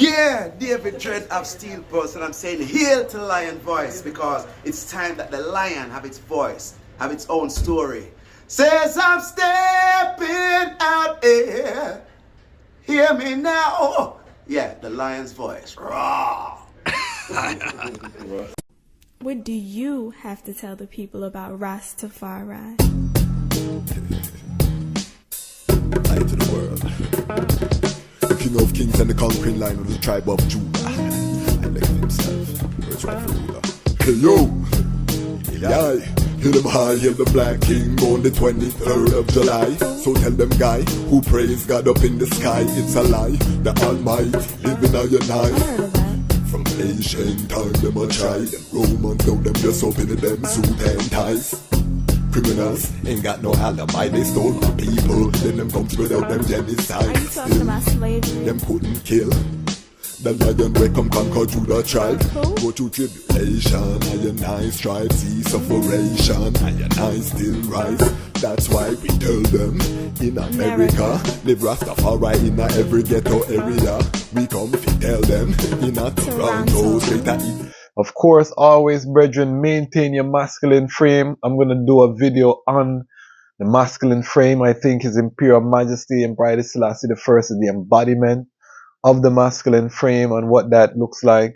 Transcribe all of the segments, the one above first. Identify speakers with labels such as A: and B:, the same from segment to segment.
A: Yeah, David Dread of Steel Pulse, and I'm saying hail to Lion Voice because it's time that the lion have its voice, have its own story. Says I'm stepping out here, hear me now. Yeah, the lion's voice. Raw.
B: What do you have to tell the people about Rastafari?
C: Light to the world. The king of kings and the conquering lion of the tribe of Judah. I left himself. Where's rightful ruler? Hey yo! Yeah. Hail them high, hail the black king on the 23rd of July. So tell them guy who praise God up in the sky, it's a lie. The Almighty living on your night. From ancient time them a try. Them Romans know them just open them suit and ties. Criminals ain't got no alibi, they stole my people. Then them come without them genocide.
B: Are you talking about slavery?
C: Them couldn't kill the lion will come conquer Judah tribe. Go through tribulation, and I strive, see sufferation, and I still rise. That's why we tell them in America, live Rastafari in every ghetto area. We come to tell them in a Toronto, straight at it.
D: Of course, always, brethren, maintain your masculine frame. I'm going to do a video on the masculine frame. I think His Imperial Majesty Emperor Haile Selassie I is the embodiment of the masculine frame and what that looks like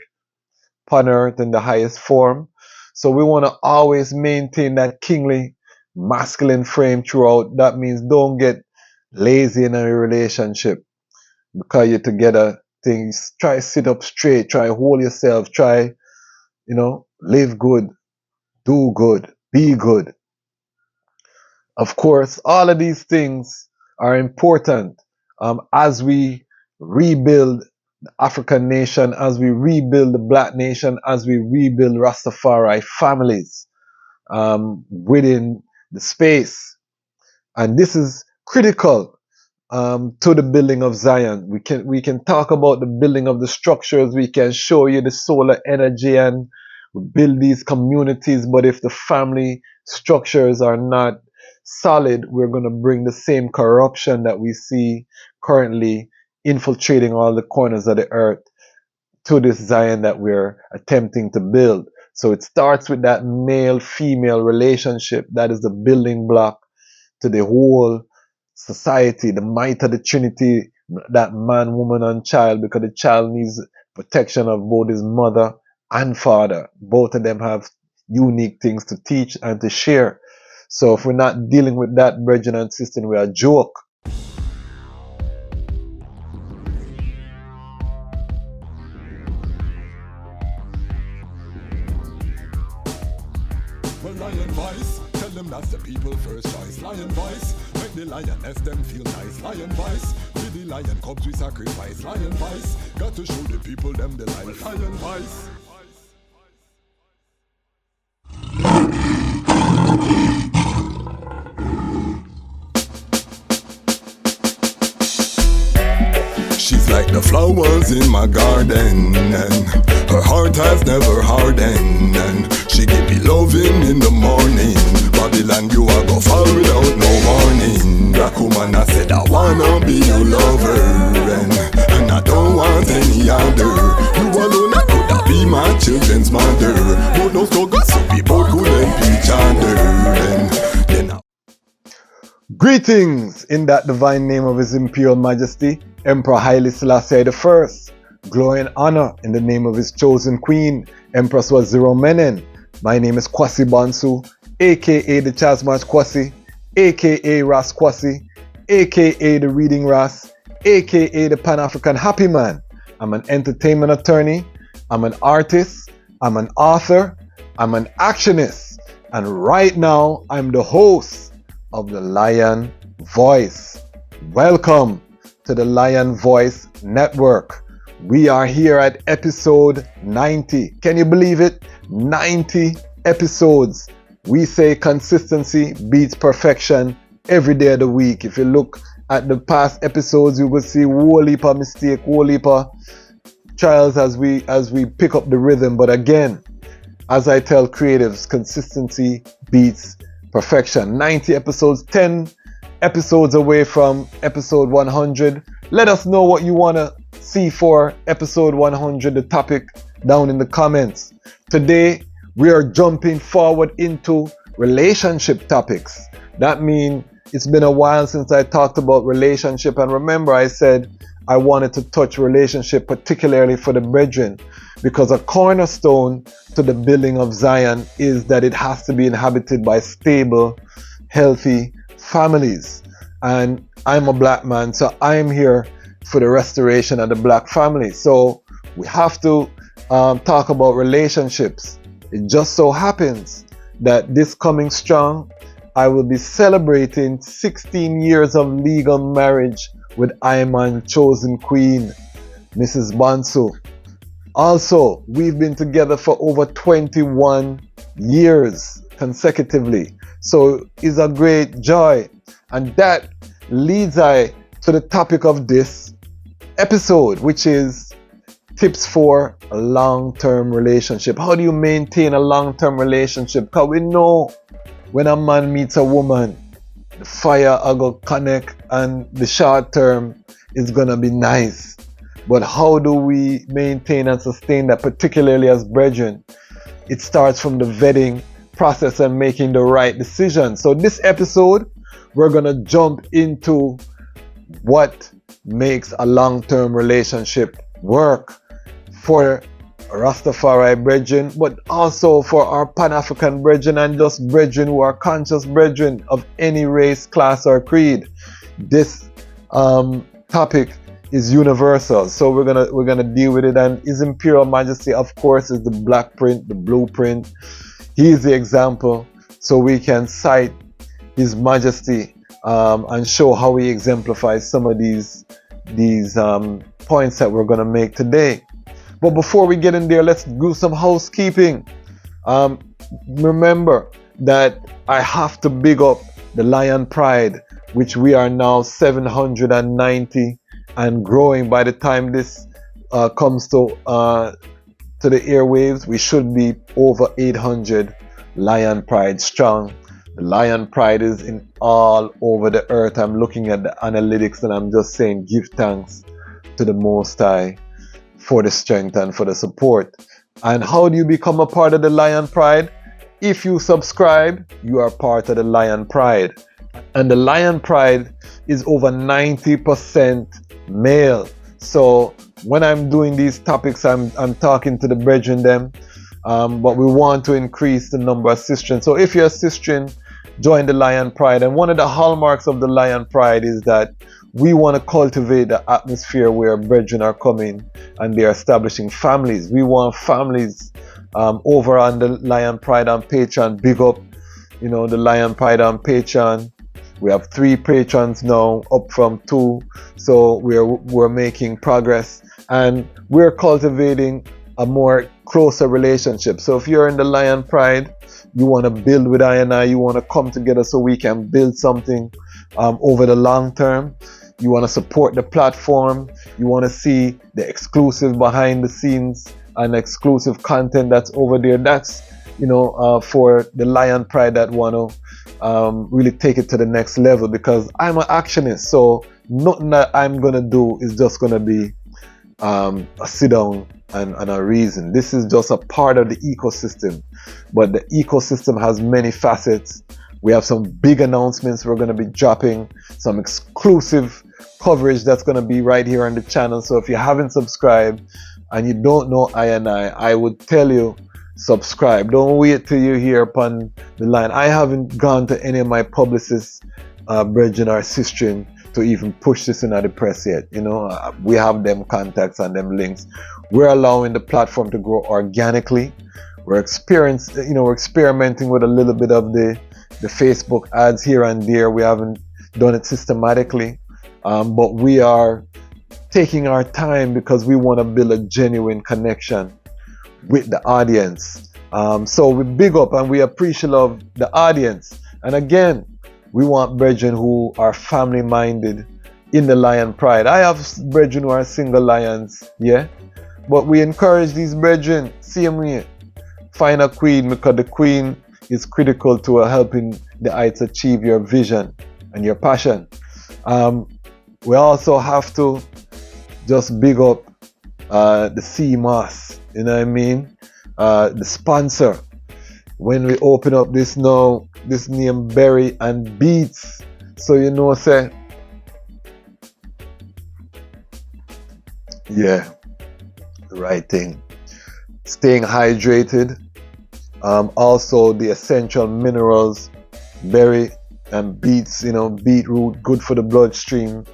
D: upon earth in the highest form. So we want to always maintain that kingly masculine frame throughout. That means don't get lazy in a relationship because you're together. Things, try sit up straight, try hold yourself, try, live good, do good, be good. Of course, all of these things are important as we rebuild the African nation, as we rebuild the black nation, as we rebuild Rastafari families within the space. And this is critical to the building of Zion. We can talk about the building of the structures, we can show you the solar energy and build these communities, but if the family structures are not solid, we're going to bring the same corruption that we see currently infiltrating all the corners of the earth to this Zion that we're attempting to build. So it starts with that male-female relationship. That is the building block to the whole society, the might of the Trinity, that man, woman, and child, because the child needs protection of both his mother and father. Both of them have unique things to teach and to share. So if we're not dealing with that, brethren and sisters, we are a joke.
C: Well, Lion Voice, tell them that's the people first choice. Lion Voice, make the lioness them feel nice. Lion Voice, with the lion cubs we sacrifice. Lion Voice, got to show the people them the life. Lion Voice. She's like the flowers in my garden, and her heart has never hardened, and she give me loving in the morning. Babylon, you are go far without no warning. Black woman, I said I wanna be your lover, and I don't want any other. You alone, I could be my children's mother. But no struggle, so we both could help each other. And then
D: Greetings in that divine name of His Imperial Majesty Emperor Haile Selassie I. Glory and honor in the name of his chosen queen, Empress Waziri Menen. My name is Kwasi Bansu, aka the Dejazmatch Kwasi, aka Ras Kwasi, aka the Reading Ras, aka the Pan-African Happy Man. I'm an entertainment attorney, I'm an artist, I'm an author, I'm an actionist, and right now I'm the host of the Lion Voice. Welcome to the Lion Voice Network. We are here at episode 90. Can you believe it? 90 episodes. We say consistency beats perfection every day of the week. If you look at the past episodes, you will see whole heap of mistake, whole heap of trials as we pick up the rhythm. But again, as I tell creatives, consistency beats perfection. 90 episodes, 10 episodes away from episode 100. Let us know what you want to see for episode 100 the topic down in the comments. Today we are jumping forward into relationship topics. That means it's been a while since I talked about relationship, and remember I said I wanted to touch relationship particularly for the brethren, because a cornerstone to the building of Zion is that it has to be inhabited by stable, healthy families. And I'm a black man, so I'm here for the restoration of the black family. So we have to talk about relationships. It just so happens that this coming strong, I will be celebrating 16 years of legal marriage with Iman's chosen queen, Mrs. Bansu. Also, we've been together for over 21 years consecutively. So it's a great joy. And that leads I to the topic of this episode, which is tips for a long-term relationship. How do you maintain a long-term relationship? Because we know when a man meets a woman, the fire are going to connect and the short term is going to be nice. But how do we maintain and sustain that, particularly as brethren? It starts from the vetting process and making the right decision. So this episode, we're going to jump into what makes a long-term relationship work for Rastafari brethren, but also for our Pan-African brethren and just brethren who are conscious brethren of any race, class or creed. This topic is universal, so we're gonna deal with it. And His Imperial Majesty, of course, is the black print, the blueprint. He is the example, so we can cite His Majesty and show how he exemplifies some of these points that we're gonna make today. But before we get in there, let's do some housekeeping. Remember that I have to big up the Lion Pride, which we are now 790 and growing. By the time this comes to the airwaves, we should be over 800 Lion Pride strong. The Lion Pride is in all over the earth. I'm looking at the analytics and I'm just saying give thanks to the Most High for the strength and for the support. And how do you become a part of the Lion Pride? If you subscribe, you are part of the Lion Pride. And the Lion Pride is over 90% male. So when I'm doing these topics, I'm talking to the brethren them, but we want to increase the number of sistren. So if you're a sistren, join the Lion Pride. And one of the hallmarks of the Lion Pride is that we want to cultivate the atmosphere where brethren are coming and they're establishing families. We want families over on the Lion Pride on Patreon. Big up, the Lion Pride on Patreon. We have 3 patrons now, up from 2. So we're making progress and we're cultivating a more closer relationship. So if you're in the Lion Pride, you want to build with I, you want to come together so we can build something over the long term. You want to support the platform. You want to see the exclusive behind the scenes and exclusive content that's over there. That's, for the Lion Pride that want to really take it to the next level, because I'm an actionist. So nothing that I'm going to do is just going to be a sit down and a reason. This is just a part of the ecosystem. But the ecosystem has many facets. We have some big announcements we're going to be dropping, some exclusive coverage that's going to be right here on the channel. So if you haven't subscribed and you don't know I would tell you, subscribe. Don't wait till you hear upon the line. I haven't gone to any of my publicists, brethren or sistren, to even push this into the press yet. We have them contacts and them links. We're allowing the platform to grow organically. We're experimenting with a little bit of the Facebook ads here and there. We haven't done it systematically, but we are taking our time because we want to build a genuine connection with the audience. So we big up and we appreciate the audience. And again, we want brethren who are family minded in the Lion Pride. I have brethren who are single lions, yeah, but we encourage these brethren, same way, find a queen, because the queen is critical to helping the heights achieve your vision and your passion. We also have to just big up the CMOS, you know what I mean? The sponsor. When we open up this now, this name Berry and Beats. So you know, say, yeah, the right thing. Staying hydrated. Also the essential minerals, berry and beets, you know, beetroot, good for the bloodstream.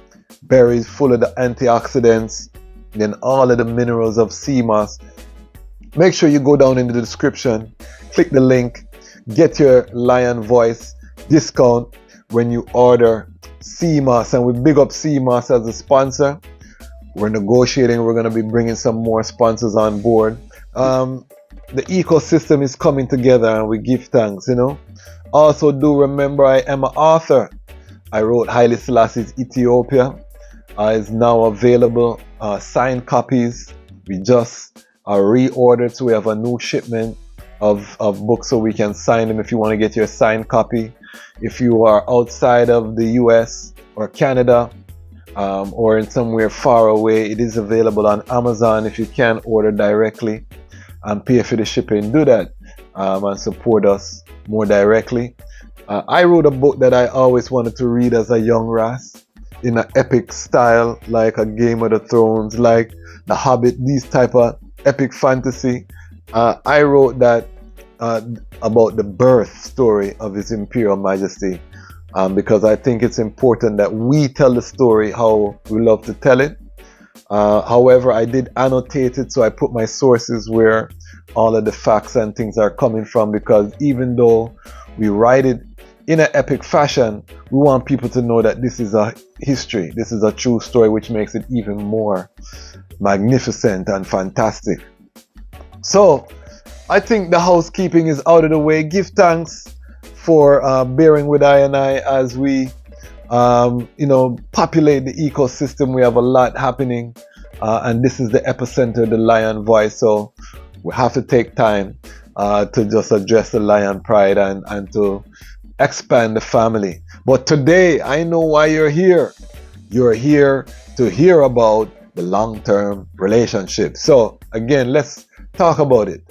D: Berries full of the antioxidants. Then all of the minerals of CMOS. Make sure you go down in the description, click the link, get your Lion Voice discount when you order CMOS. And we big up CMOS as a sponsor. We're negotiating. We're going to be bringing some more sponsors on board. The ecosystem is coming together and we give thanks, you know. Also do remember I am an author. I wrote Haile Selassie I, Ethiopia. Is now available. Signed copies. We just reordered, so we have a new shipment of books so we can sign them if you want to get your signed copy. If you are outside of the US or Canada or in somewhere far away, it is available on Amazon. If you can order directly and pay for the shipping, do that and support us more directly. I wrote a book that I always wanted to read as a young Ras, in an epic style, like a Game of the Thrones, like The Hobbit, these type of epic fantasy. I wrote that about the birth story of His Imperial Majesty, because I think it's important that we tell the story how we love to tell it. However, I did annotate it, so I put my sources where all of the facts and things are coming from, because even though we write it in an epic fashion, we want people to know that this is a history, this is a true story, which makes it even more magnificent and fantastic. So I think the housekeeping is out of the way. Give thanks for bearing with I and I as we populate the ecosystem. We have a lot happening, and this is the epicenter of the Lion Voice, so we have to take time to just address the Lion Pride and to expand the family. But today, I know why you're here. You're here to hear about the long-term relationship. So again, let's talk about it.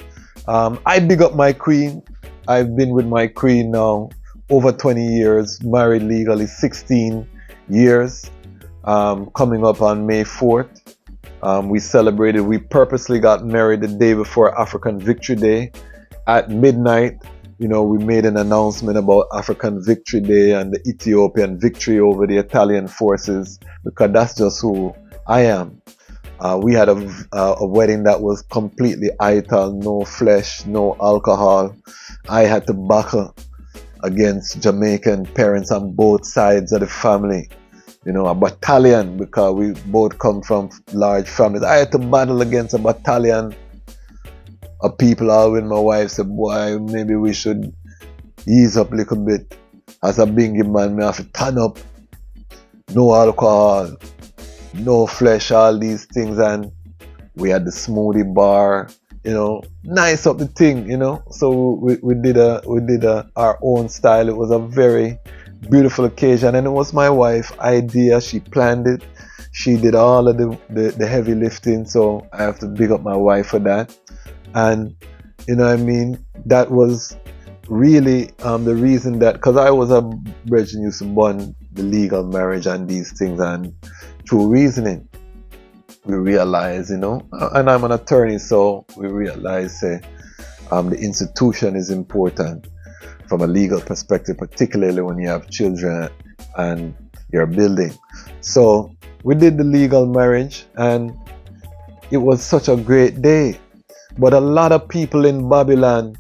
D: I big up my queen. I've been with my queen now over 20 years, married legally 16 years, coming up on May 4th. We purposely got married the day before African Victory Day at midnight. You know, we made an announcement about African Victory Day and the Ethiopian victory over the Italian forces, because that's just who I am. We had a wedding that was completely ital, no flesh, no alcohol. I had to battle against Jamaican parents on both sides of the family. You know, a battalion, because we both come from large families. I had to battle against a battalion of people. All when my wife said, boy, maybe we should ease up a little bit. As a bingy man, me have to turn up. No alcohol, no flesh, all these things. And we had the smoothie bar, you know, nice up the thing, you know. So we did our own style. It was a very beautiful occasion, and it was my wife's idea. She planned it. She did all of the heavy lifting, so I have to big up my wife for that. And you know what I mean, that was really the reason that, because I was a virgin, used to bond the legal marriage and these things, and through reasoning we realize, you know, and I'm an attorney, so we realize the institution is important from a legal perspective, particularly when you have children and you're building. So we did the legal marriage, and it was such a great day. But a lot of people in Babylon,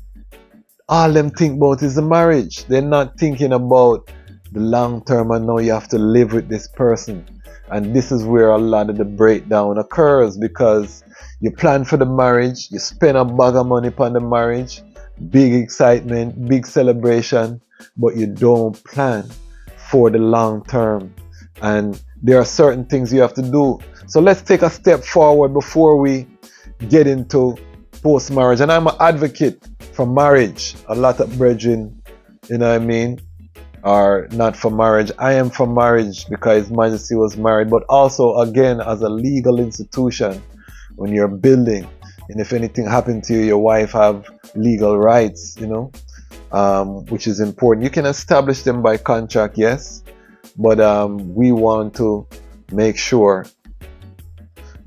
D: all them think about is the marriage. They're not thinking about the long term, and now you have to live with this person. And this is where a lot of the breakdown occurs, because you plan for the marriage, you spend a bag of money upon the marriage, big excitement, big celebration, but you don't plan for the long term. And there are certain things you have to do. So let's take a step forward before we get into post-marriage. And I'm an advocate for marriage. A lot of brethren, you know what I mean, are not for marriage. I am for marriage because His Majesty was married, but also again as a legal institution when you're building, and if anything happened to you, your wife have legal rights, which is important. You can establish them by contract, yes, but we want to make sure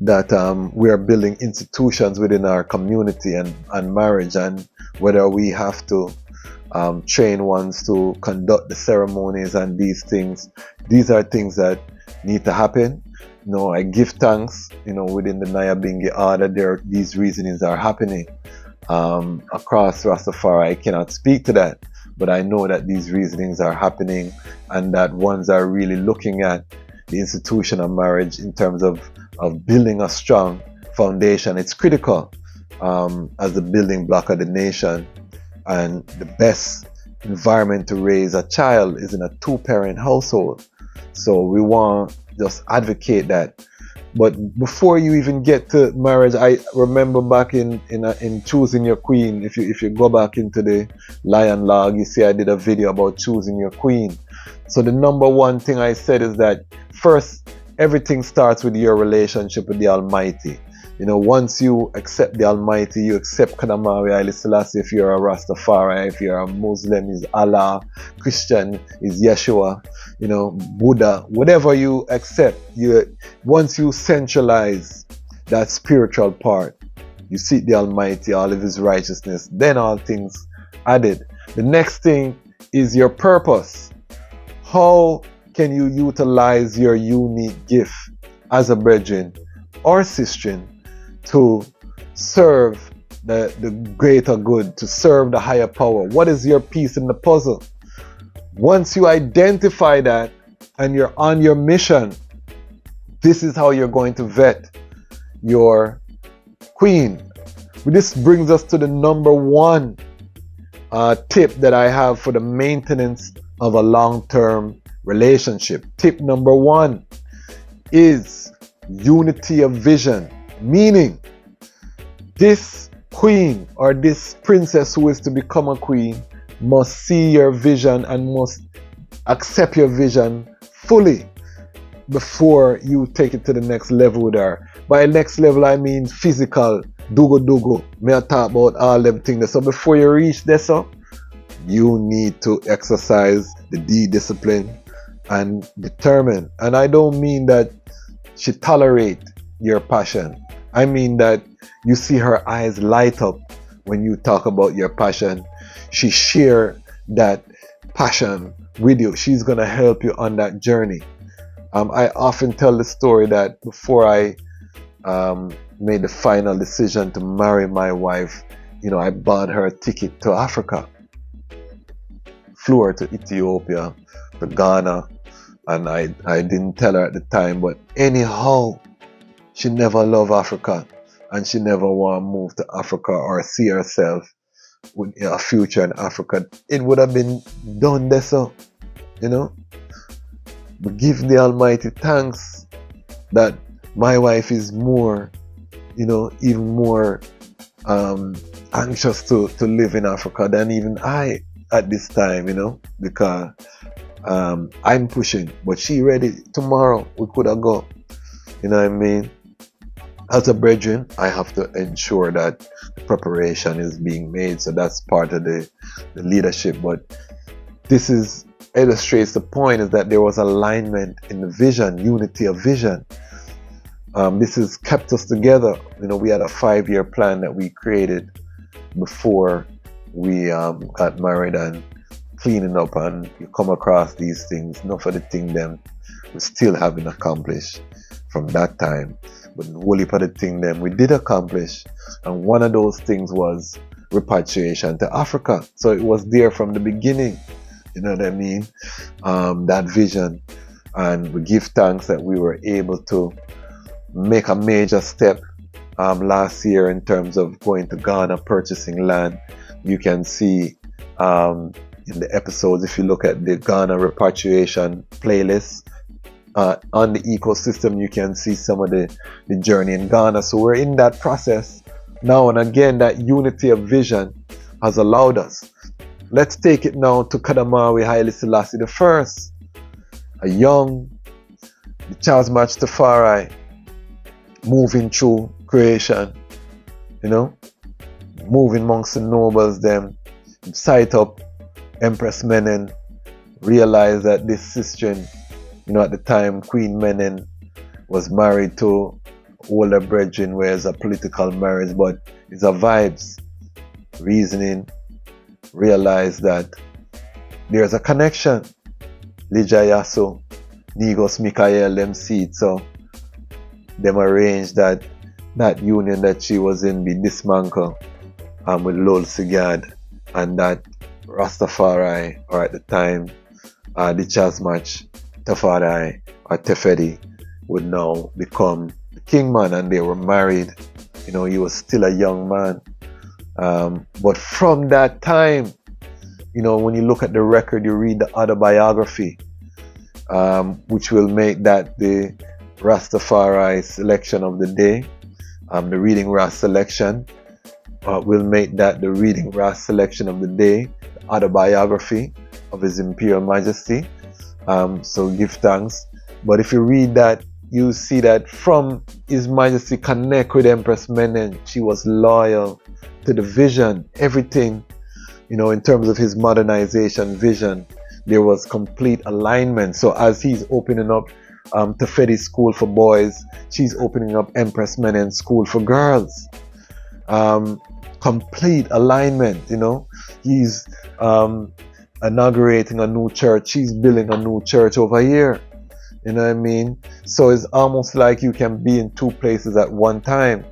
D: that we are building institutions within our community and marriage, and whether we have to train ones to conduct the ceremonies and these things. These are things that need to happen. I give thanks, within the Nyabingi order, these reasonings are happening across Rastafari. I cannot speak to that, but I know that these reasonings are happening, and that ones are really looking at the institution of marriage in terms of building a strong foundation. It's critical as the building block of the nation, and the best environment to raise a child is in a two-parent household. So we want just advocate that. But before you even get to marriage, I remember back in choosing your queen. If you go back into the Lion Log, you see I did a video about choosing your queen. So the number one thing I said is that first, everything starts with your relationship with the Almighty. Once you accept the Almighty, you accept Kadamawi Haile Selassie. If you're a Rastafari, if you're a Muslim, is Allah, Christian is Yeshua, Buddha, whatever you accept, once you centralize that spiritual part, you seek the Almighty, all of His righteousness, then all things added. The next thing is your purpose. How can you utilize your unique gift as a brethren or sister to serve the greater good, to serve the higher power? What is your piece in the puzzle? Once you identify that and you're on your mission, this is how you're going to vet your queen. This brings us to the number one tip that I have for the maintenance of a long-term relationship. Tip number one is unity of vision. Meaning, this queen or this princess who is to become a queen must see your vision and must accept your vision fully before you take it to the next level with her. By next level, I mean physical, dugo. May I talk about all them things. So before you reach this, you need to exercise the discipline and determine. And I don't mean that she tolerate your passion. I mean that you see her eyes light up when you talk about your passion. She share that passion with you. She's going to help you on that journey. I often tell the story that before I made the final decision to marry my wife, I bought her a ticket to Africa. Flew her to Ethiopia, to Ghana, and I didn't tell her at the time, but anyhow, she never loved Africa, and she never want to move to Africa or see herself with a future in Africa. It would have been done there, so, But give the Almighty thanks that my wife is more, even more anxious to live in Africa than even I at this time, because I'm pushing, but she ready. Tomorrow we could have go. You know what I mean? As a brethren, I have to ensure that the preparation is being made. So that's part of the leadership. But this illustrates the point is that there was alignment in the vision, unity of vision. This has kept us together. We had a 5-year plan that we created before we got married, and cleaning up, and you come across these things. Enough of the thing them we still haven't accomplished from that time. But the whole heap of the thing them we did accomplish, and one of those things was repatriation to Africa. So it was there from the beginning. You know what I mean? That vision, and we give thanks that we were able to make a major step last year in terms of going to Ghana, purchasing land. You can see in the episodes, if you look at the Ghana repatriation playlist on the ecosystem, you can see some of the journey in Ghana. So we're in that process now, and again, that unity of vision has allowed us. let's take it now to Kadamawi Haile Selassie I, a young Dejazmatch Tafari moving through creation, you know, moving amongst the nobles them, sight up Empress Menen, realize that this sister, you know, at the time Queen Menen was married to older brethren, where it's a political marriage, but it's a vibes. Reasoning, realize that there's a connection. LIDJ Yasu, Nigos Mikael, them see it, so them arranged that union that she was in be dismantled with Lol Sigad, and that Rastafari, or at the time Dejazmatch Tafari or Teferi, would now become the kingman, and they were married. You know, he was still a young man. But from that time, you know, when you look at the record, you read the Autobiography, which will make that the Rastafari selection of the day. The Reading Rast selection will make that the Reading Rast selection of the day, the Autobiography of His Imperial Majesty. So give thanks. But if you read that, you see that from His Majesty connect with Empress Menen, she was loyal to the vision, everything, you know, in terms of his modernization vision, there was complete alignment. So as he's opening up Teferi School for boys, she's opening up Empress Menen School for girls. Complete alignment, you know. He's inaugurating a new church, she's building a new church over here. You know what I mean? So it's almost like you can be in two places at one time.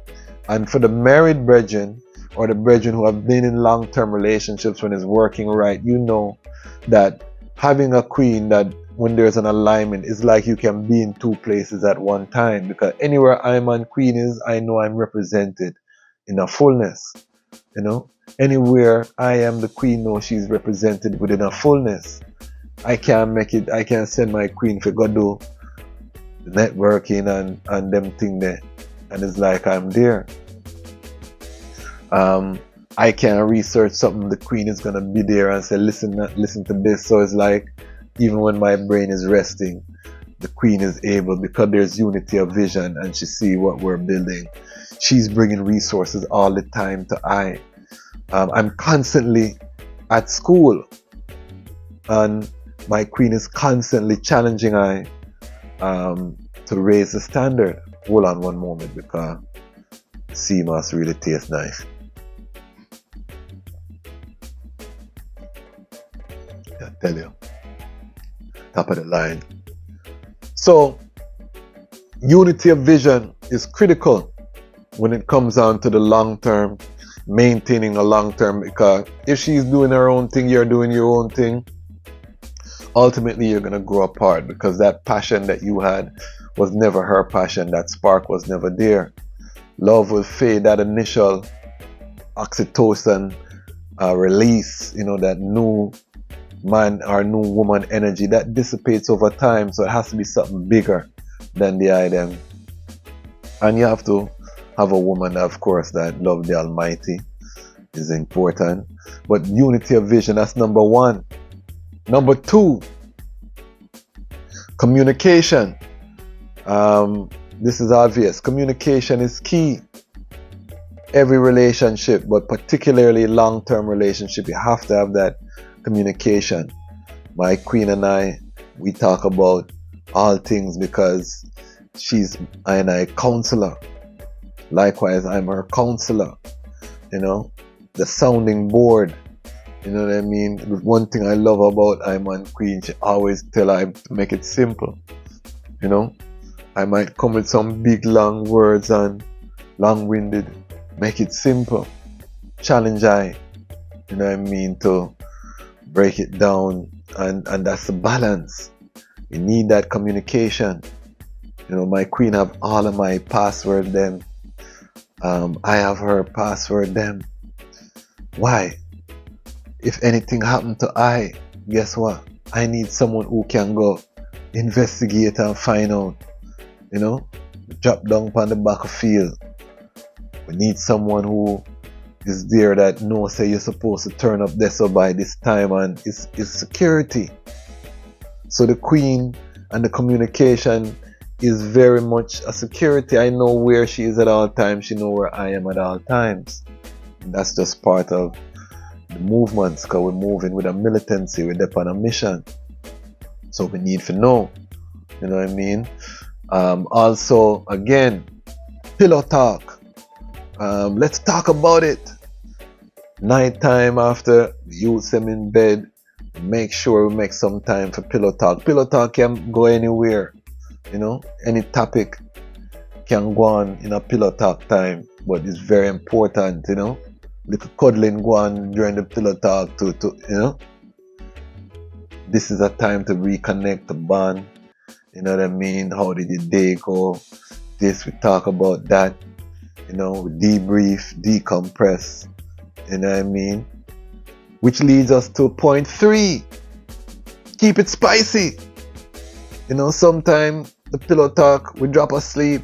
D: And for the married brethren, or the brethren who have been in long-term relationships when it's working right, you know that having a queen, that when there's an alignment, it's like you can be in two places at one time. Because anywhere I'm on queen is, I know I'm represented in a fullness. You know, anywhere I am the queen, know she's represented within a fullness. I can't make it, I can't send my queen for go do the networking and them thing there, and it's like I'm there. I can research something, the queen is gonna be there and say, listen to this. So it's like, even when my brain is resting, the queen is able, because there's unity of vision and she see what we're building. She's bringing resources all the time to I. I'm constantly at school, and my queen is constantly challenging I to raise the standard. Hold on one moment, because sea moss really tastes nice. I tell you, top of the line. So unity of vision is critical when it comes down to the long term, maintaining a long term, because if she's doing her own thing, you're doing your own thing, ultimately you're going to grow apart, because that passion that you had was never her passion, that spark was never there. Love will fade, that initial oxytocin release, you know, that new man or new woman energy, that dissipates over time. So it has to be something bigger than the item. And you have to have a woman, of course, that love the Almighty is important. But unity of vision, that's number one. Number two, communication. This is obvious. Communication is key. Every relationship, but particularly long-term relationship, you have to have that communication. My queen and I, we talk about all things, because she's I counselor. Likewise, I'm her counselor. You know, the sounding board. You know what I mean? One thing I love about I'm on queen, she always tell I to make it simple. You know, I might come with some big long words and long-winded. Make it simple. Challenge I. You know what I mean? To break it down, and that's the balance. You need that communication. You know, my queen have all of my password them. I have her password them. Why? If anything happened to I, guess what? I need someone who can go investigate and find out. You know, drop down on the battlefield. We need someone who is there that know say you're supposed to turn up there so by this time, and it's security. So the queen and the communication is very much a security. I know where she is at all times. She know where I am at all times. And that's just part of the movements, because we're moving with a militancy. We're up on a mission. So we need to know. You know what I mean? Also, again, pillow talk. Let's talk about it. Nighttime after the youth them in bed, make sure we make some time for pillow talk. Pillow talk can go anywhere. You know, any topic can go on in a pillow talk time, but it's very important, you know. Little cuddling go on during the pillow talk to you know. This is a time to reconnect, to bond. You know what I mean? How did your day go? This, we talk about that. You know, we debrief, decompress. You know what I mean? Which leads us to point 3. Keep it spicy. You know, sometimes the pillow talk, we drop asleep,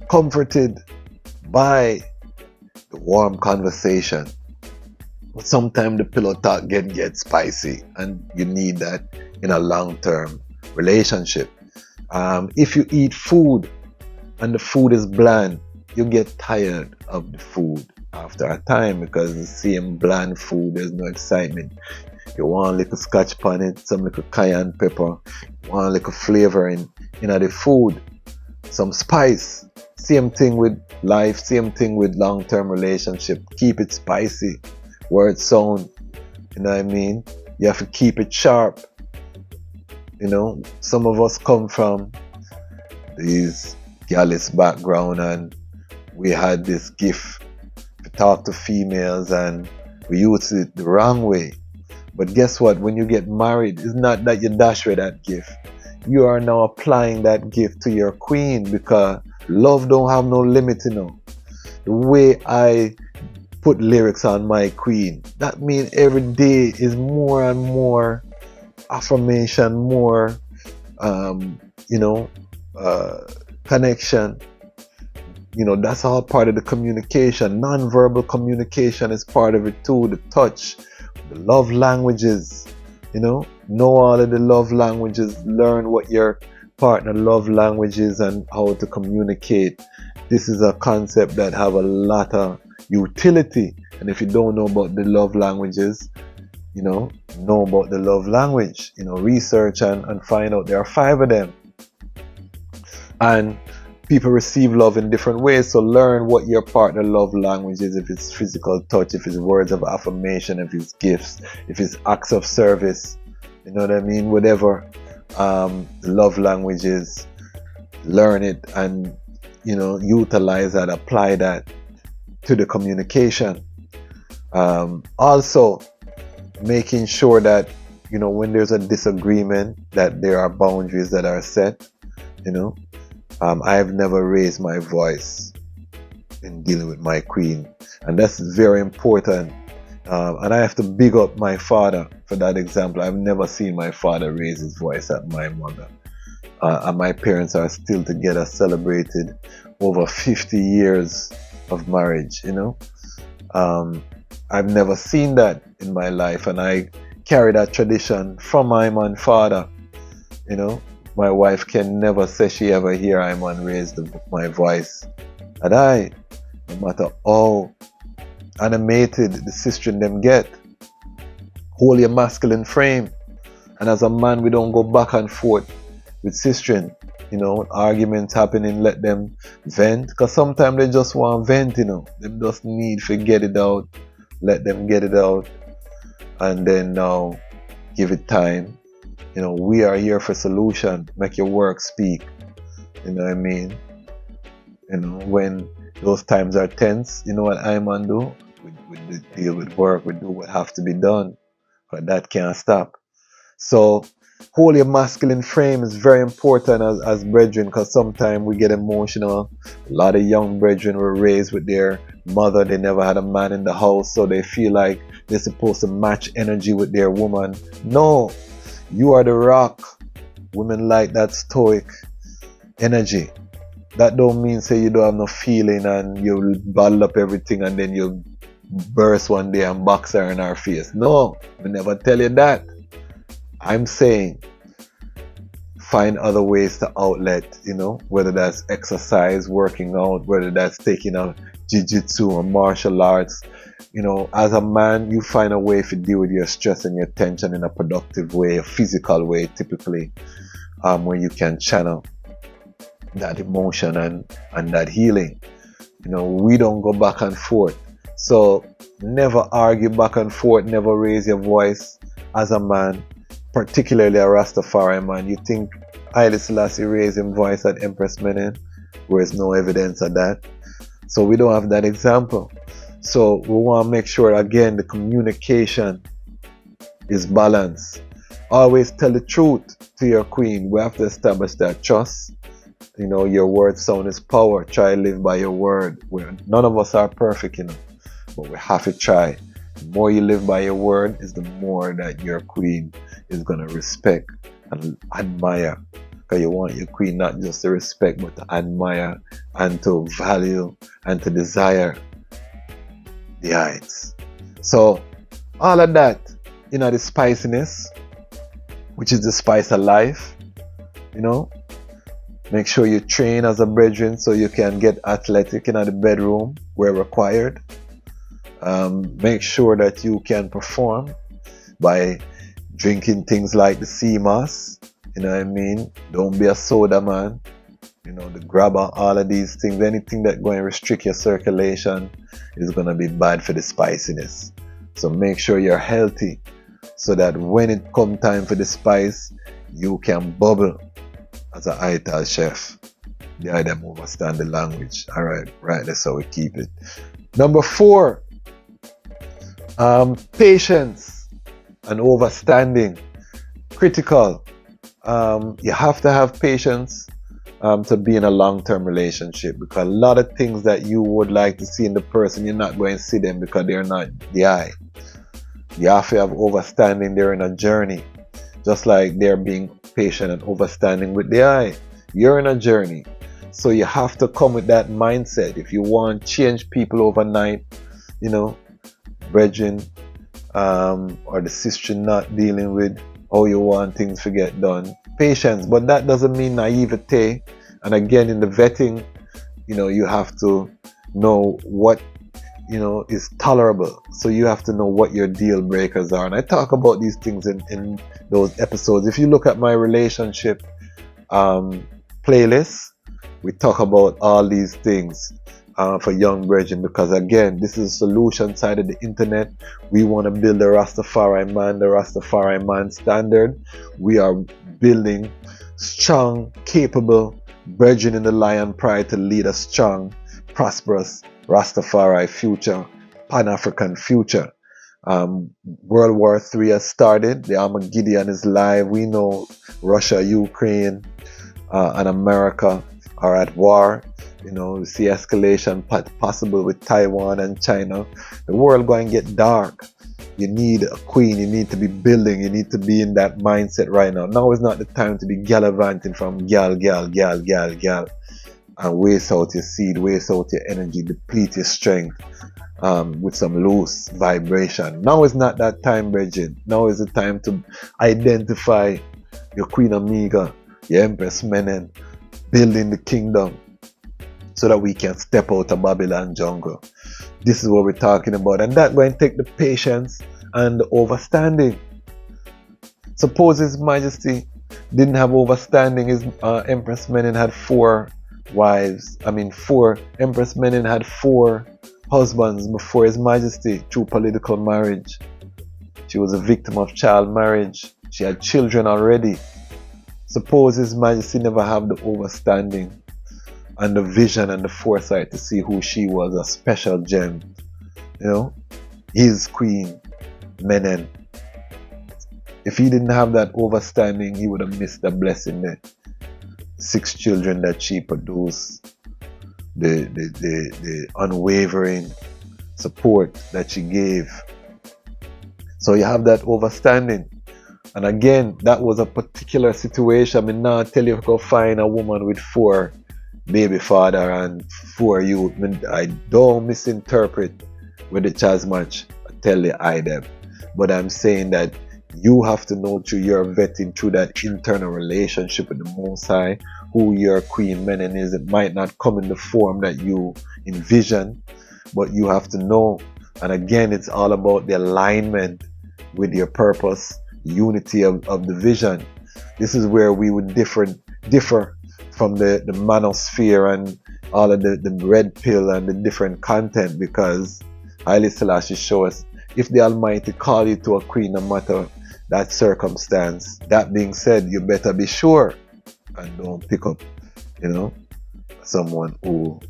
D: comforted by the warm conversation. But sometimes the pillow talk get spicy, and you need that in a long-term relationship. If you eat food and the food is bland, you get tired of the food after a time, because the same bland food, there's no excitement. You want a little scotch on it, some little cayenne pepper, you want a little flavor in the food, some spice. Same thing with life, same thing with long-term relationship. Keep it spicy. Word sound, you know what I mean? You have to keep it sharp. You know, some of us come from these gallus background, and we had this gift to talk to females, and we used it the wrong way. But guess what? When you get married, it's not that you dash with that gift. You are now applying that gift to your queen, because love don't have no limit, you know. The way I put lyrics on my queen, that means every day is more and more affirmation, more connection. You know, that's all part of the communication. Non-verbal communication is part of it too. The touch, the love languages, you know all of the love languages. Learn what your partner love languages and how to communicate. This is a concept that have a lot of utility. And if you don't know about the love languages, know about the love language. Research and find out there are 5 of them. And people receive love in different ways, so learn what your partner love language is. If it's physical touch, if it's words of affirmation, if it's gifts, if it's acts of service, you know what I mean? Whatever the love language is, learn it and utilize that, apply that to the communication. Also making sure that when there's a disagreement, that there are boundaries that are set. I've never raised my voice in dealing with my queen, and that's very important. And I have to big up my father for that example. I've never seen my father raise his voice at my mother. And my parents are still together, celebrated over 50 years of marriage, I've never seen that in my life, and I carry that tradition from my man father, My wife can never say she ever hear I'm raised my voice. And no matter how animated the sister in them get, hold your masculine frame. And as a man, we don't go back and forth with sister. Arguments happening, let them vent. Because sometimes they just want vent, They just need to get it out. Let them get it out. And then now, give it time. We are here for solution. Make your work speak. You know what I mean? When those times are tense, you know what I'm gonna do? We deal with work. We do what have to be done. But that can't stop. So, hold your masculine frame is very important as brethren, because sometimes we get emotional. A lot of young brethren were raised with their mother. They never had a man in the house, so they feel like they're supposed to match energy with their woman. No. You are the rock. Women like that stoic energy. That don't mean say you don't have no feeling and you'll bottle up everything and then you'll burst one day and box her in her face. No, I never tell you that. I'm saying find other ways to outlet, whether that's exercise, working out, whether that's taking a jiu-jitsu or martial arts. As a man, you find a way to deal with your stress and your tension in a productive way, a physical way, typically, where you can channel that emotion and that healing. We don't go back and forth. So never argue back and forth, never raise your voice as a man, particularly a Rastafari man. You think Haile Selassie raised his voice at Empress Menen? Where's no evidence of that. So we don't have that example. So we want to make sure, again, the communication is balanced. Always tell the truth to your queen. We have to establish that trust. Your word sound is power. Try to live by your word. None of us are perfect, but we have to try. The more you live by your word is the more that your queen is going to respect and admire. Because you want your queen not just to respect, but to admire and to value and to desire the heights. So all of that, the spiciness, which is the spice of life, make sure you train as a brethren so you can get athletic in the bedroom where required. Make sure that you can perform by drinking things like the sea moss. Don't be a soda man. The grabber, all of these things, anything that going to restrict your circulation is going to be bad for the spiciness. So make sure you're healthy so that when it come time for the spice, you can bubble as an ital chef. The item understand the language. Alright, right, that's how we keep it. Number 4, patience and overstanding. Critical. You have to have patience to be in a long-term relationship, because a lot of things that you would like to see in the person, you're not going to see them because they're not the eye. You have to have overstanding. They're in a journey, just like they're being patient and overstanding with the eye. You're in a journey, so you have to come with that mindset. If you want to change people overnight, brethren, or the sister not dealing with how you want things to get done. Patience, but that doesn't mean naivete. And again, in the vetting, you have to know what is tolerable. So you have to know what your deal breakers are. And I talk about these things in those episodes. If you look at my relationship playlist, we talk about all these things for young brethren, because again, this is a solution side of the internet. We want to build the Rastafari man standard. We are building strong, capable brethren in the Lion Pride to lead a strong, prosperous Rastafari future, Pan-African future. World War III has started. The Armageddon is live. We know Russia, Ukraine, and America are at war. We see escalation possible with Taiwan and China. The world going to get dark. You need a queen. You need to be building. You need to be in that mindset right now. Now is not the time to be gallivanting from gal, and waste out your seed, waste out your energy, deplete your strength with some loose vibration. Now is not that time, brethren. Now is the time to identify your Queen Omega, your Empress Menen, building the kingdom, so that we can step out of Babylon jungle. This is what we're talking about, and that's going to take the patience and the overstanding. Suppose His Majesty didn't have overstanding. His Empress Menen had 4 wives. Empress Menen had 4 husbands before His Majesty through political marriage. She was a victim of child marriage. She had children already. Suppose His Majesty never have the overstanding and the vision and the foresight to see who she was, a special gem. His Queen Menen. If he didn't have that overstanding, he would have missed the blessing there. 6 children that she produced, the unwavering support that she gave. So you have that overstanding. And again, that was a particular situation. I mean, now I tell you, go find a woman with 4 baby father and 4 youth. I don't misinterpret with the Dejazmatch tell the I them. But I'm saying that you have to know through your vetting, through that internal relationship with the Most High, who your Queen Menen is. It might not come in the form that you envision, but you have to know. And again, it's all about the alignment with your purpose, unity of the vision. This is where we would differ from the manosphere and all of the red pill and the different content, because Haile Selassie show us, if the Almighty call you to a queen, no matter that circumstance, that being said, you better be sure and don't pick up, someone who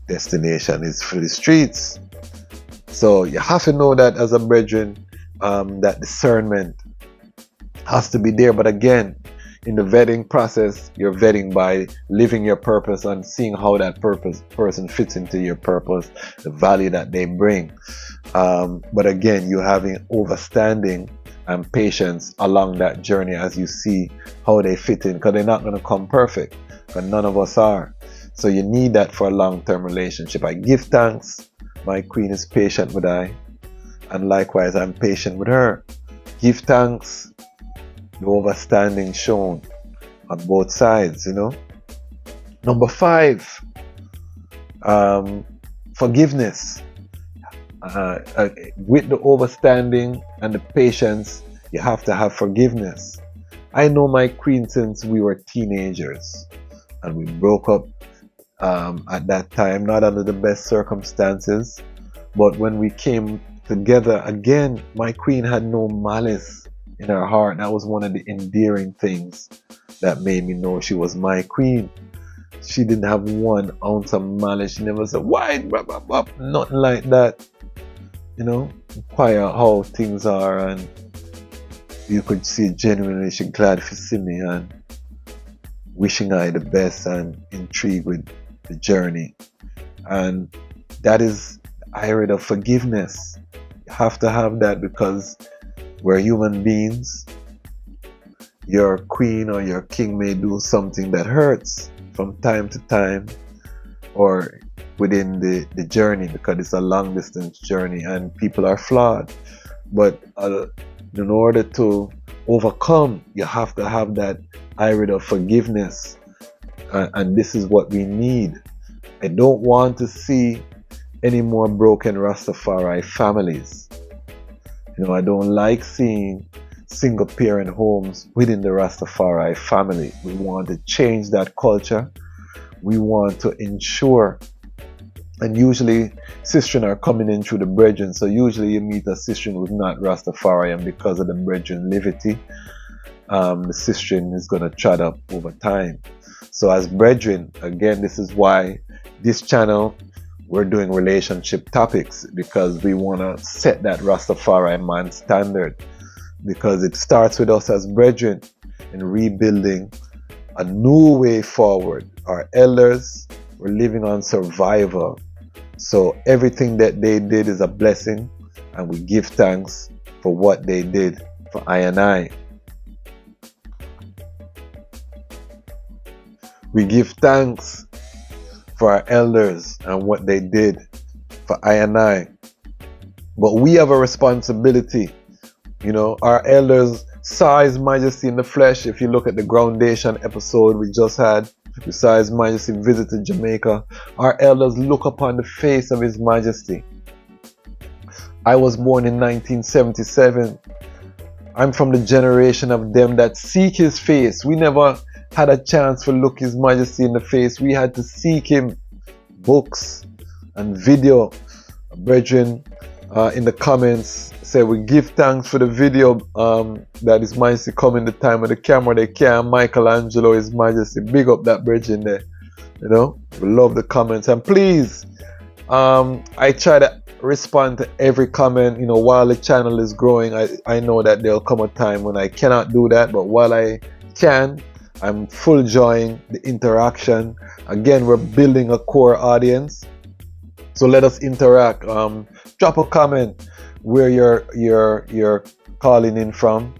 D: destination is for the streets. So you have to know that as a brethren, that discernment has to be there. But again, in the vetting process, you're vetting by living your purpose and seeing how that person fits into your purpose, the value that they bring. But again, you having overstanding and patience along that journey as you see how they fit in, because they're not going to come perfect, and none of us are. So you need that for a long-term relationship. I give thanks. My queen is patient with I, and likewise I'm patient with her. Give thanks. The overstanding shown on both sides, Number 5, forgiveness. With the overstanding and the patience, you have to have forgiveness. I know my queen since we were teenagers, and we broke up at that time, not under the best circumstances, but when we came together again, my queen had no malice in her heart. That was one of the endearing things that made me know she was my queen. She didn't have 1 ounce of malice. She never said, why, blah, blah, blah. Nothing like that. Inquire how things are, and you could see genuinely she glad to see me and wishing I the best and intrigued with the journey. And that is iron of forgiveness. You have to have that, because we're human beings. Your queen or your king may do something that hurts from time to time, or within the journey, because it's a long distance journey and people are flawed. But in order to overcome, you have to have that iron of forgiveness, and this is what we need. I don't want to see any more broken Rastafari families. I don't like seeing single parent homes within the Rastafari family. We want to change that culture. We want to ensure, and usually sisters are coming in through the brethren, so usually you meet a sister who's not Rastafari, and because of the brethren levity, the sister is going to trot up over time. So as brethren, again, this is why this channel, we're doing relationship topics, because we want to set that Rastafari man standard, because it starts with us as brethren in rebuilding a new way forward. Our elders were living on survival, so everything that they did is a blessing, and we give thanks for what they did for I and I. We give thanks for our elders and what they did for I and I. But we have a responsibility. Our elders saw His Majesty in the flesh. If you look at the groundation episode we just had, we saw His Majesty visited Jamaica. Our elders look upon the face of His Majesty. I was born in 1977. I'm from the generation of them that seek His face. We never had a chance to look His Majesty in the face. We had to seek Him. Books and video. Brethren, in the comments say we give thanks for the video that His Majesty come in the time of the camera. They can't Michelangelo His Majesty. Big up that brethren there. We love the comments, and please, I try to respond to every comment. While the channel is growing, I know that there'll come a time when I cannot do that, but while I can, I'm full enjoying the interaction. Again, we're building a core audience, so let us interact. Drop a comment where you're calling in from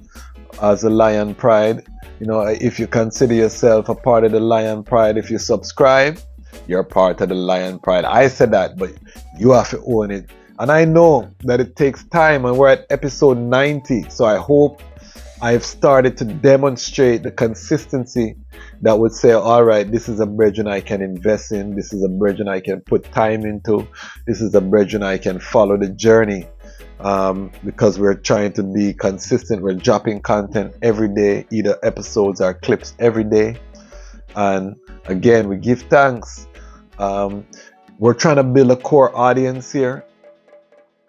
D: as a Lion Pride. if you consider yourself a part of the Lion Pride, if you subscribe, you're part of the Lion Pride. I said that, but you have to own it. And I know that it takes time, and we're at episode 90. So I hope I've started to demonstrate the consistency that would say, all right, this is a brethren I can invest in. This is a brethren I can put time into. This is a brethren I can follow the journey. Because we're trying to be consistent. We're dropping content every day, either episodes or clips every day. And again, we give thanks. We're trying to build a core audience here.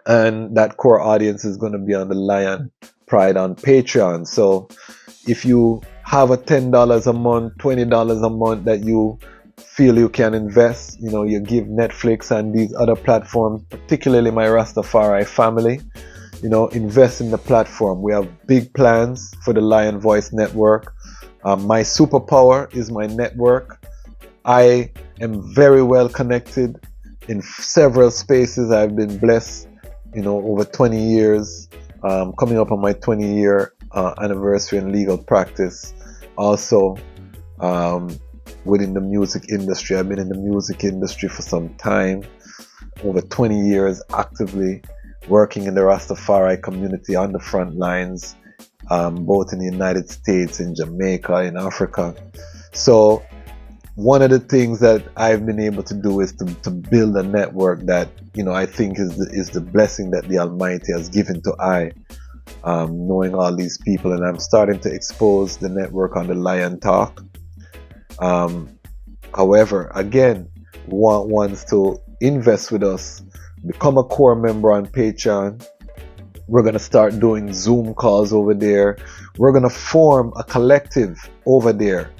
D: And that core audience is going to be on the Lion Pride on Patreon. So if you have a $10 a month, $20 a month that you feel you can invest, you give Netflix and these other platforms, particularly my Rastafari family, invest in the platform. We have big plans for the Lion Voice network. My superpower is my network. I am very well connected in several spaces. I've been blessed, over 20 years, coming up on my 20-year anniversary in legal practice. Also, within the music industry. I've been in the music industry for some time, over 20 years actively working in the Rastafari community on the front lines, both in the United States, in Jamaica, in Africa. So one of the things that I've been able to do is to build a network that, I think is the blessing that the Almighty has given to I, knowing all these people. And I'm starting to expose the network on the Lion Talk. However, again, we want ones to invest with us, become a core member on Patreon. We're going to start doing Zoom calls over there. We're going to form a collective over there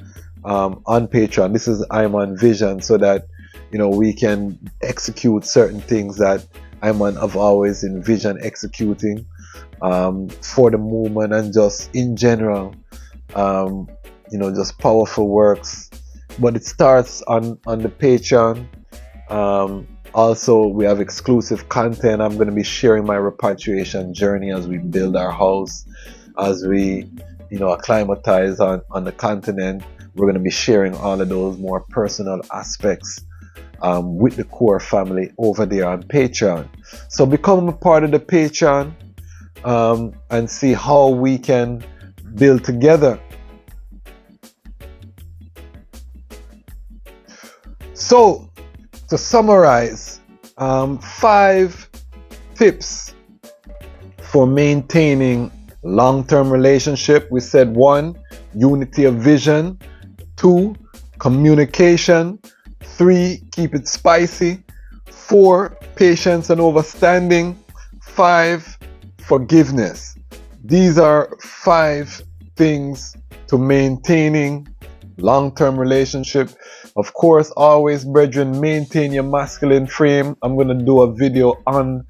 D: on Patreon. This is I'm on Vision, so that we can execute certain things that I'm on have always envisioned executing for the movement and just in general. Just powerful works, but it starts on the Patreon. Also, we have exclusive content. I'm going to be sharing my repatriation journey as we build our house, as we acclimatize on the continent. We're going to be sharing all of those more personal aspects with the core family over there on Patreon. So become a part of the Patreon and see how we can build together. So, to summarize, 5 tips for maintaining long-term relationship. We said 1, unity of vision. 2, communication. 3, keep it spicy. 4, patience and understanding. 5, forgiveness. These are 5 things to maintaining long-term relationship. Of course, always, brethren, maintain your masculine frame. I'm going to do a video on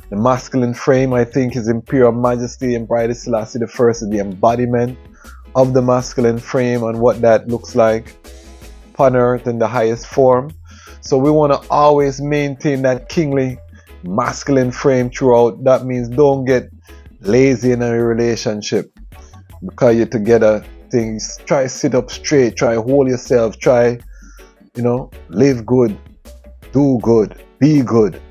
D: the masculine frame. I think His Imperial Majesty Emperor Haile Selassie I is the embodiment of the masculine frame and what that looks like upon earth in the highest form. So we want to always maintain that kingly masculine frame throughout. That means don't get lazy in a relationship because you're together. Things, try sit up straight, try hold yourself, try live good, do good, be good.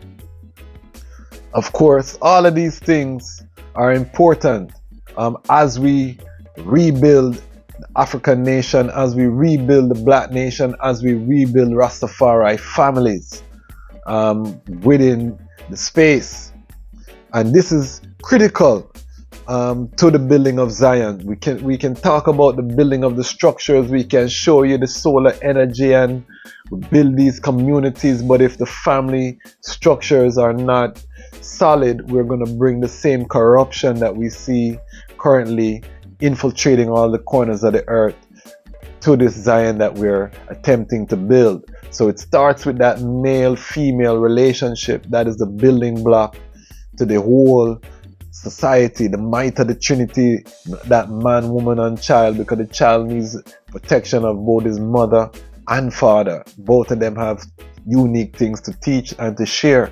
D: Of course, all of these things are important as we rebuild the African nation, as we rebuild the Black nation, as we rebuild Rastafari families within the space. And this is critical to the building of Zion. We can talk about the building of the structures. We can show you the solar energy and build these communities. But if the family structures are not solid, we're going to bring the same corruption that we see currently infiltrating all the corners of the earth to this Zion that we're attempting to build. So it starts with that male-female relationship. That is the building block to the whole society, the might of the Trinity, that man, woman, and child, because the child needs protection of both his mother and father. Both of them have unique things to teach and to share.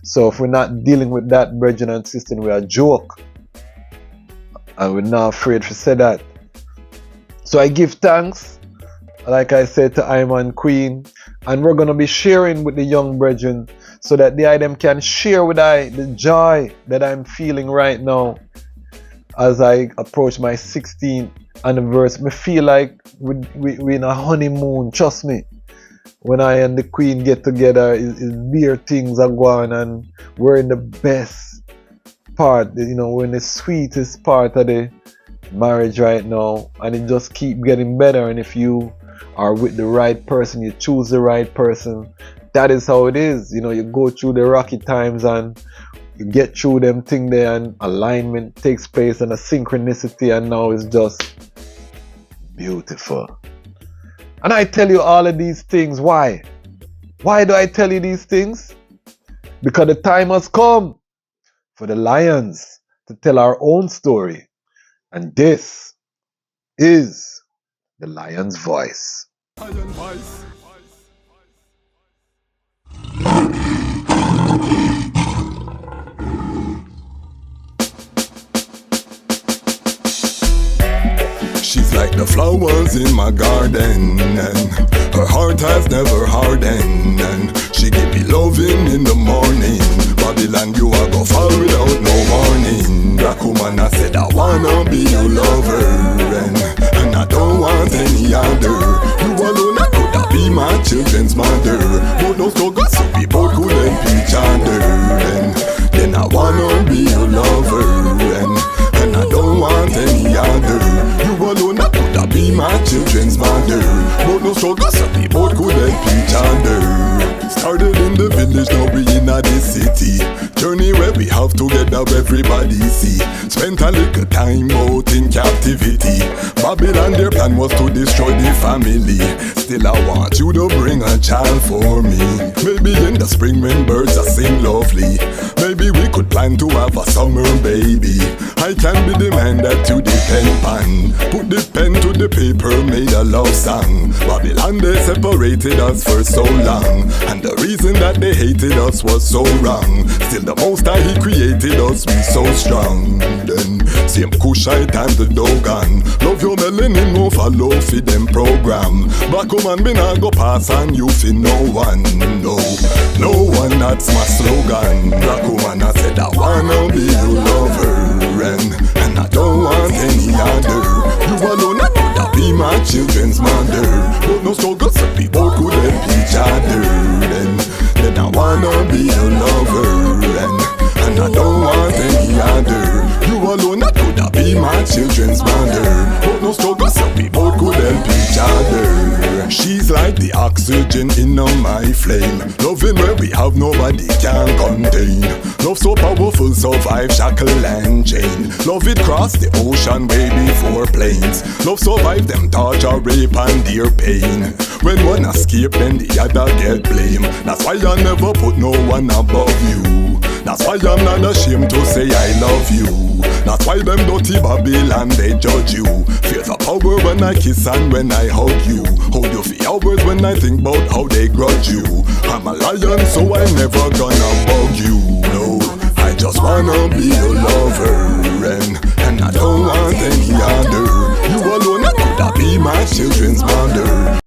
D: So if we're not dealing with that, brethren and sisters, we're a joke. And we're not afraid to say that. So I give thanks, like I said, to Iman Queen, and we're gonna be sharing with the young brethren so that them can share with the joy that I'm feeling right now as I approach my 16th anniversary. Me feel like we in a honeymoon, trust me. When I and the Queen get together, is dear things are going, and we're in the best part, we're in the sweetest part of the marriage right now, and it just keep getting better. And if you are with the right person, you choose the right person, that is how it is. You go through the rocky times and you get through them thing there, and alignment takes place and a synchronicity, and now it's just beautiful. And I tell you all of these things. Why? Why do I tell you these things? Because the time has come for the Lions to tell our own story. And this is the Lion's Voice.
C: She's like the flowers in my garden, and her heart has never hardened, and she give me loving in the morning. Babylon, you a go fall without no warning. Black woman, I said I wanna be your lover, and I don't want any other. You alone, I could be my children's mother. But those two girls, we both could help each other, and then I wanna be your lover, and I don't want any other. You alone, I could be my children's mother. But no struggle, so we both could help each other. Started in the village, now we in the city. Journey where we have together, everybody see. Spent a little time out in captivity. Babylon, their plan was to destroy the family. Still I want you to bring a child for me. Maybe in the spring when birds are sing lovely. Maybe we could plan to have a summer baby. I can be the man that you depend on. Put the pen to the paper, made a love song. Babylon, they separated us for so long, and the reason that they hated us was so wrong. Still the most High, He created us, we so strong. Then same Kushite and the Dogon. Love your melanin, no follow for them program. Black woman, me not go pass on you for no one. No one, that's my slogan. Black woman, I said I wanna be your lover, and I don't want any other. You alone, I could be my children's mother. But no struggle, so we both could help each other. Then I wanna be your lover, and I don't want any other. You alone, I could be my children's mother. But no struggle, so we both could help each other. She's like the oxygen in my flame. Loving where we have nobody can contain. Love so powerful, survive shackle and chain. Love it cross the ocean way before planes. Love survive them torture, rape and dear pain. When one escape, then the other get blame. That's why I never put no one above you. That's why I'm not ashamed to say I love you. That's why them dirty Babylon, they judge you. Feel the power when I kiss and when I hug you. Hold you for hours when I think about how they grudge you. I'm a lion, so I'm never gonna bug you. No, I just wanna be your lover, and I don't want any other. You alone, I could be my children's mother.